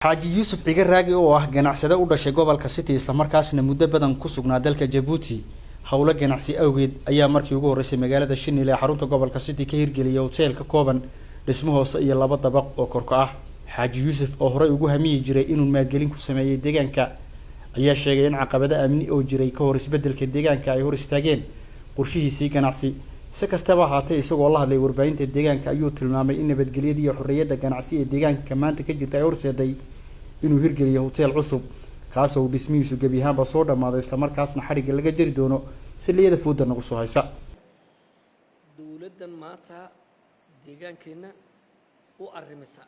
xaaji yuusuf ciga raagi oo ah ganacsade u dhashay gobolka City isla markaasna muddo badan ku sugnaa dalka Djibouti hawlo ganacsi awgeed ayaa markii ugu horeysay magaalada Shinile ee xarunta gobolka City ka hirgeliyay hotel ka kooban dhismo hoose iyo laba dabaq oo korka ah. xaaji yuusuf oo horey ugu hamiyi jiray inuu maalgelin ku sameeyay deegaanka ayaa sheegay in caqabado amni oo jiray ka hor isbedelka deegaanka ay hor istaageen qorshihiisii ganacsi. si kastaba haatee isagoo la hadlay warbaahinta deegaanka ayuu tilmaamay in nabadgelyada iyo xorriyadda ganacsi ee deegaanka maanta ka jirta ay horseeday inuu hirgeliyo hotel cusub kaas oo dhismihiisu gabi ahaanba soo dhamaaday isla markaasna xariga laga jari doono xilliyada fooda nagu soo haysa. dawladdan maanta deegaankeena u arrimisa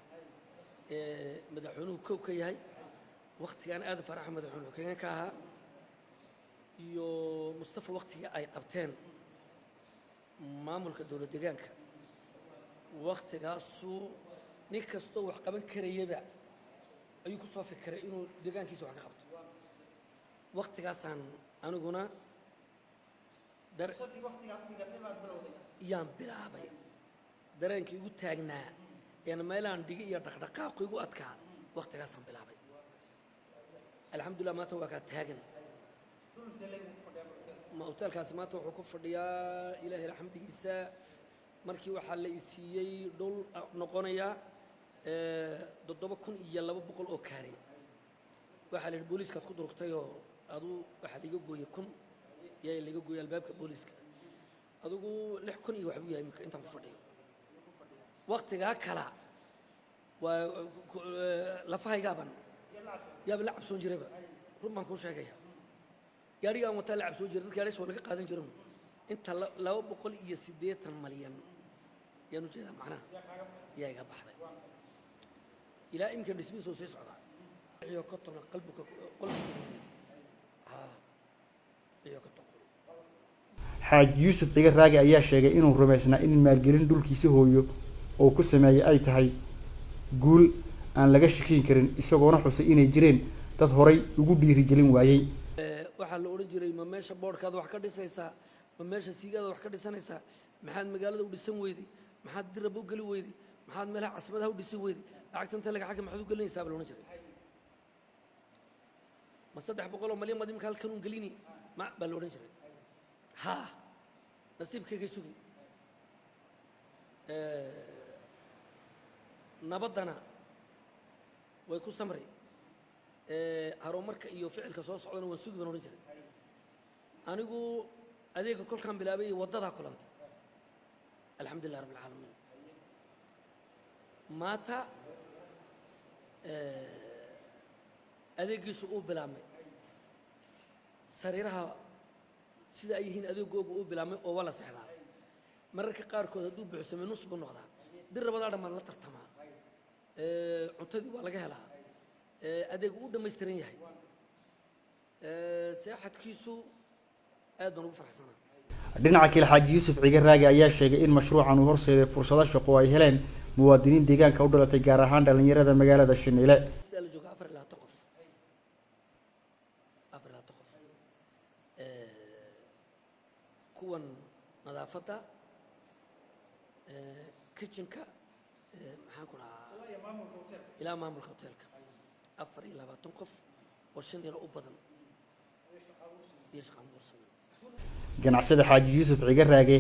madaxweynuhu kow ka yahay waqtigan aad farax madaxweynuhu keenan ka ahaa iyo Mustafa waqtiga ay qabteen maamulka dawladda deegaanka waqtigaas nin kasto wax qaban karayba ayuu ku soo fikiray inuu deegaankiisa wax ka qabto waqtigaasaan aniguna yaan bilaabay dareenkii ugu taagnaa meelaan dhigi iyo dhaqdhaqaaq igu adkaa waqtigaasaan bilaabay alxamdulillah maanta waa ka taagan ma hotelkaas maanta wuxuu ku fadhiyaa ilaahay alxamdigiisa markii waxa la isiiyay dhul noqonaya 7,200 oo kaare waxa la booliiska ku durugtay oo adu waxa laga gooyay kun yaa laga gooyay albaabka booliiska adugu 6,000 iyo wax uu yahay inta ku fadhiyo waqtiga kala waa la fahaygaban yaa la cabsoon jiraba rumaan ku sheegaya gaariga aan wata la cabsoon jiray dadka gaariga soo laga qaadan jiray inta 280 malyan yaanu jeeda macnaha yaa iga baxday إلى يمكن نسبيه سوسي صعدة. هي كتر قلبك هي كتر. xaaji yuusuf ciga raagi ayaa sheegay inuu rumaysnaa in maalgelin dhulkiisa hooyo oo ku sameeyay ay tahay guul aan laga shakiin karin isagoona xusay inay jireen dad horay ugu dhiirigelin waayay. waxa la oran jiray ma meesha boorkaad wax ka dhisaysaa ma meesha siigaada wax ka dhisanaysaa maxaad magaalada u dhisan weyday maxaad dirab u gali weyday maxaad meelaha casmadaha u dhisi weyday lacagta inta laga xaq maxaad u galinaysaa bal oran jiray ma 300 malyan madam ka halkan u galini ma bal oran jiray ha nasiibkayga sugi nabadana way ku samray horumarka iyo ficilka soo socdana waan sugi baan oran jiray anigu adeega kolkaan bilaabay wadada kulanta alxamdulillah rabbil alamin maanta adeegiisu uu bilaabmay sariiraha sida ay yihiin adeegooga uu bilaabmay oo wala saxdaa mararka qaarkood hadduu buuxsamay nus buu noqdaa dir rabada dhammaan la tartamaa cuntadii waa laga helaa adeeg uu dhammaystiran yahay saaxadkiisu aad baan ugu faraxsanaa. dhinaca kale xaaji yuusuf ciga raagi ayaa sheegay in mashruucan uu horseeday fursado shaqo ay heleen muwaadiniin deegaanka u dhalatay gaar ahaan dhalinyarada magaalada Shinile. kuwan nadaafada kitchenka maxaan ku dhahaa ilaa maamulka hotelka 24 qof oo Shinile u badan iyo shaqo ganacsade xaaji yuusuf ciga raagi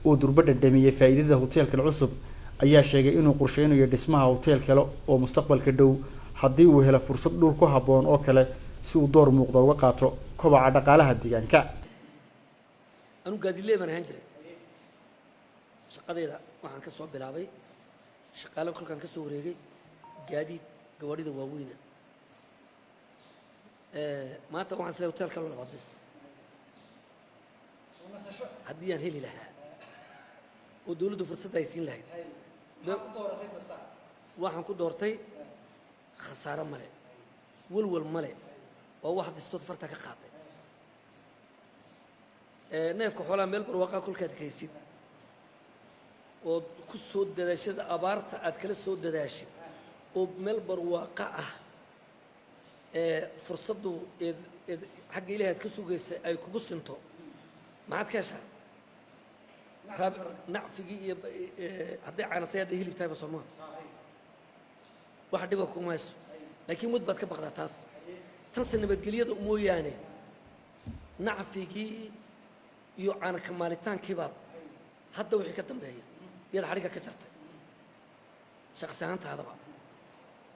oo durbadda dhamiyay faa'iidada hotelka cusub ayaa sheegay inuu qorsheynayo dhismaha hotel kale oo mustaqbalka dhow haddii uu helo fursad dhul ku haboon oo kale si uu door muuqda uga qaato kobaca dhaqaalaha deegaanka. anu gaadileey baan ahaan jiray shaqadayda waxaan ka soo bilaabay shaqaale kolkaan ka soo wareegay gaadiid gawaarida waaweyn maanta waxaan isla hotel kale labaad dhis haddii aan heli lahaa oo dawladdu fursad ay siin lahayd waxaan ku doortay khasaare male walwal male oo wax distood farta ka qaaday neefka xoolaha meel barwaaqo kulkaad kaysid oo ku soo dadaashada abaarta aad kala soo dadaashid oo meel barwaaqo ah fursadu xagga ilaahay ka sugaysa ay kugu sinto maxaad ka heshaa نعفقي هدي عنا تياد هيلي بتاعي بس ما واحد يبغى كوماس laakiin mud baad ka baqdaa taas tanse nabadgelyada mooyaane nacfigii iyo caanaka maalitaanki baad hadda wixii ka dambeeya iyada xariga ka jartay shakhsi ahaantaadaba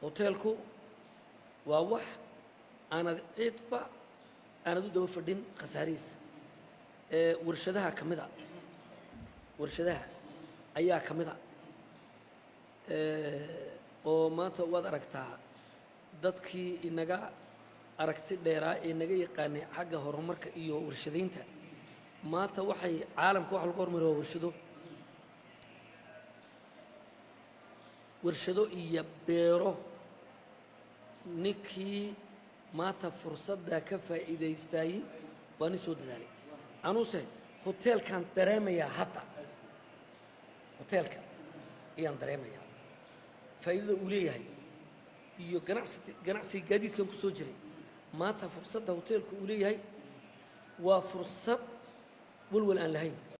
hoteelku waa wax aanad cidba aanad u daba fadhin khasaarihiisa warshadaha ka mida warshadaha ayaa ka mida oo maanta waad aragtaa dadkii inaga aragti dheeraa ee naga yaqaanay xagga horumarka iyo warshadaynta maanta waxay caalamka wax lagu horumariyo waa warshado iyo beero ninkii maanta fursadda ka faa'iidaystayey waa nin soo dadaalay anuse hoteelkaan dareemayaa hadda hoteelka ayaan dareemayaa faa'iidada uu leeyahay iyo ganacsiga gaadiidkan ku soo jiray maanta fursadda hoteelku uu leeyahay waa fursad walwal aan lahayn